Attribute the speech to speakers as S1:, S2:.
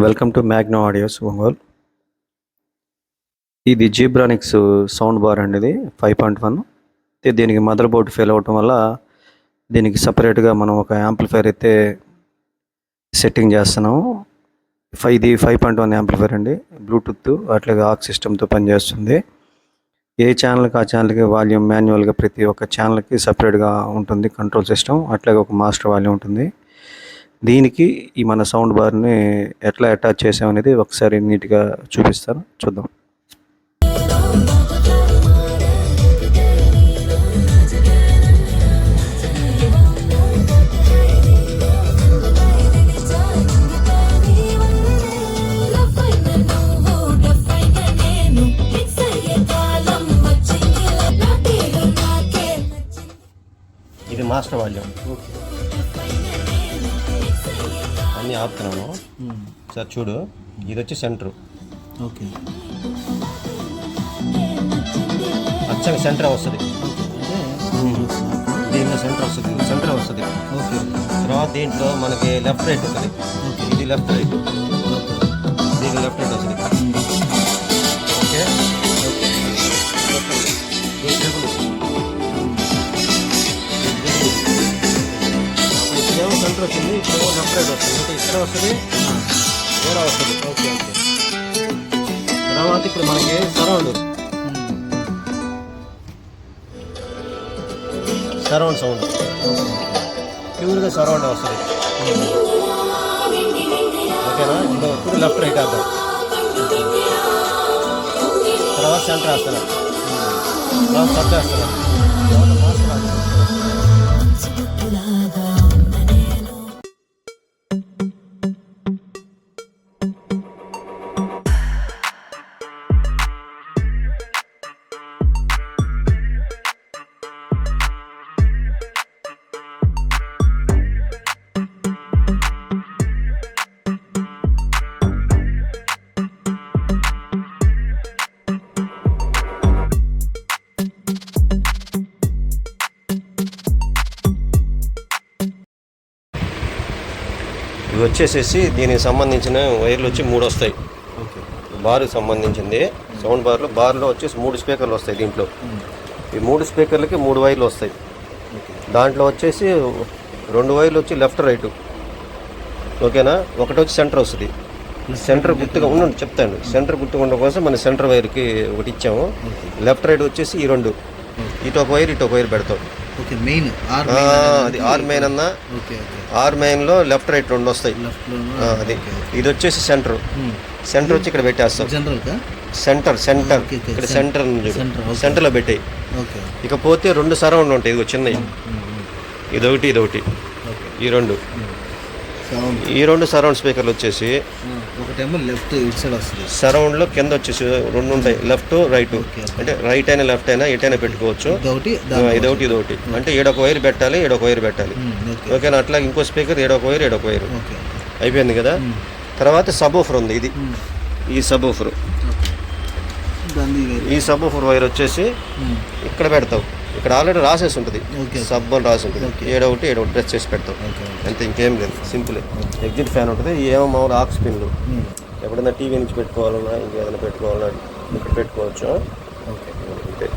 S1: Welcome to Magno audios Ongole. ఇది Zebronics sound bar అండి. ఇది 5.1. దీనికి మదర్ బోర్డ్ ఫెయిల్ అవ్వటం వల్ల దీనికి సపరేట్గా మనం ఒక యాంప్లిఫైర్ అయితే సెట్టింగ్ చేస్తున్నాము. ఇది 5.1 యాంప్లిఫైర్ అండి. బ్లూటూత్ అట్లాగే ఆక్ సిస్టమ్తో పనిచేస్తుంది. ఏ ఛానల్కి ఆ ఛానల్కి వాల్యూమ్ మాన్యువల్గా ప్రతి ఒక్క ఛానల్కి సపరేట్గా ఉంటుంది కంట్రోల్ సిస్టమ్. అట్లాగే ఒక మాస్టర్ వాల్యూమ్ ఉంటుంది. దీనికి ఈ మన సౌండ్ బార్ని ఎట్లా అటాచ్ చేసామనేది ఒకసారి నీట్గా చూపిస్తాను, చూద్దాం. ఇది మాస్టర్ వాల్యూమ్. అన్నీ ఆపుతున్నాను సార్, చూడు. ఇది వచ్చి సెంటర్.
S2: ఓకే,
S1: అచ్చంగా సెంటర్ వస్తుంది. దీంట్లో సెంటర్ వస్తుంది.
S2: ఓకే.
S1: తర్వాత దీంట్లో మనకి లెఫ్ట్ రైట్ ఉంటుంది. ఇది లెఫ్ట్ రైట్, దీనికి లెఫ్ట్ రైట్ వస్తుంది. ఓకే, ఇప్పుడేమో సెంటర్ వచ్చింది, ఇప్పుడేమో లెఫ్ట్ రైట్ వస్తుంది. అంటే ఇక్కడ వస్తుంది, వేరే వస్తుంది.
S2: Okay okay.
S1: తర్వాత ఇప్పుడు మనకి సరౌండ్ సౌండ్ ప్యూర్గా సరౌండ్ వస్తుంది. ఓకేనా? ఇప్పుడు లెఫ్ట్ రైట్ వేద్దాం. తర్వాత సెంటర్ వేస్తాను, తర్వాత సబ్ వేస్తాను. ఇవి వచ్చేసేసి దీనికి సంబంధించిన వైర్లు వచ్చి 3 వస్తాయి. బార్కి సంబంధించింది సౌండ్ బార్లో వచ్చేసి 3 స్పీకర్లు వస్తాయి. దీంట్లో ఈ 3 స్పీకర్లకి 3 వైర్లు వస్తాయి. దాంట్లో వచ్చేసి 2 వైర్లు వచ్చి లెఫ్ట్ రైట్. ఓకేనా? ఒకటి వచ్చి సెంటర్ వస్తుంది. సెంటర్ గుర్తుగా ఉండండి, చెప్తాను. సెంటర్ గుర్తుగా ఉండడం కోసం మన సెంటర్ వైర్కి ఒకటి ఇచ్చాము. లెఫ్ట్ రైట్ వచ్చేసి ఈ 2, ఇటు ఒక వైర్ పెడతాం.
S2: ఓకే, మెయిన్
S1: అది ఆర్ మెయిన్ అన్నా. ఆర్ మెయిన్లో లెఫ్ట్ రైట్ 2 వస్తాయి. అది ఇది వచ్చేసి సెంటర్ వచ్చి ఇక్కడ పెట్టేస్తాం. సెంటర్ ఇక్కడ సెంటర్లో పెట్టాయి. ఇకపోతే 2 సరౌండ్ ఉంటాయి. ఇదిగో చిన్నవి, ఇదొకటి ఈ రెండు సరౌండ్ స్పీకర్లు వచ్చేసి
S2: ఒకటేమో లెఫ్ట్ ఇటు సైడ్ వస్తుంది.
S1: సరౌండ్లో కింద వచ్చేసి 2 ఉంటాయి, లెఫ్ట్ రైట్. అంటే రైట్ అయినా లెఫ్ట్ అయినా ఎటైనా పెట్టుకోవచ్చు. ఇదొకటి అంటే ఏడొక వైర్ పెట్టాలి. ఓకేనా? అట్లా ఇంకో స్పీకర్ ఏడొక వైర్. అయిపోయింది కదా? తర్వాత సబ్ ఊఫర్ ఉంది. ఇది ఈ సబ్ ఊఫర్ వైర్ వచ్చేసి ఇక్కడ పెడతావు. ఇక్కడ ఆల్రెడీ రాసేసి ఉంటుంది, సబ్ అని రాసి ఉంటుంది. ఏడొకటి ప్రెస్ చేసి పెడతాం అంతే, ఇంకేం లేదు. సింపుల్. ఎగ్జిట్ ఫ్యాన్ ఉంటుంది. ఏమో మామూలు ఆక్స్ పిన్లు. ఎప్పుడైనా టీవీ నుంచి పెట్టుకోవాలన్నా ఇంకేదైనా పెట్టుకోవాలన్నా ఇక్కడ పెట్టుకోవచ్చు. అంతే.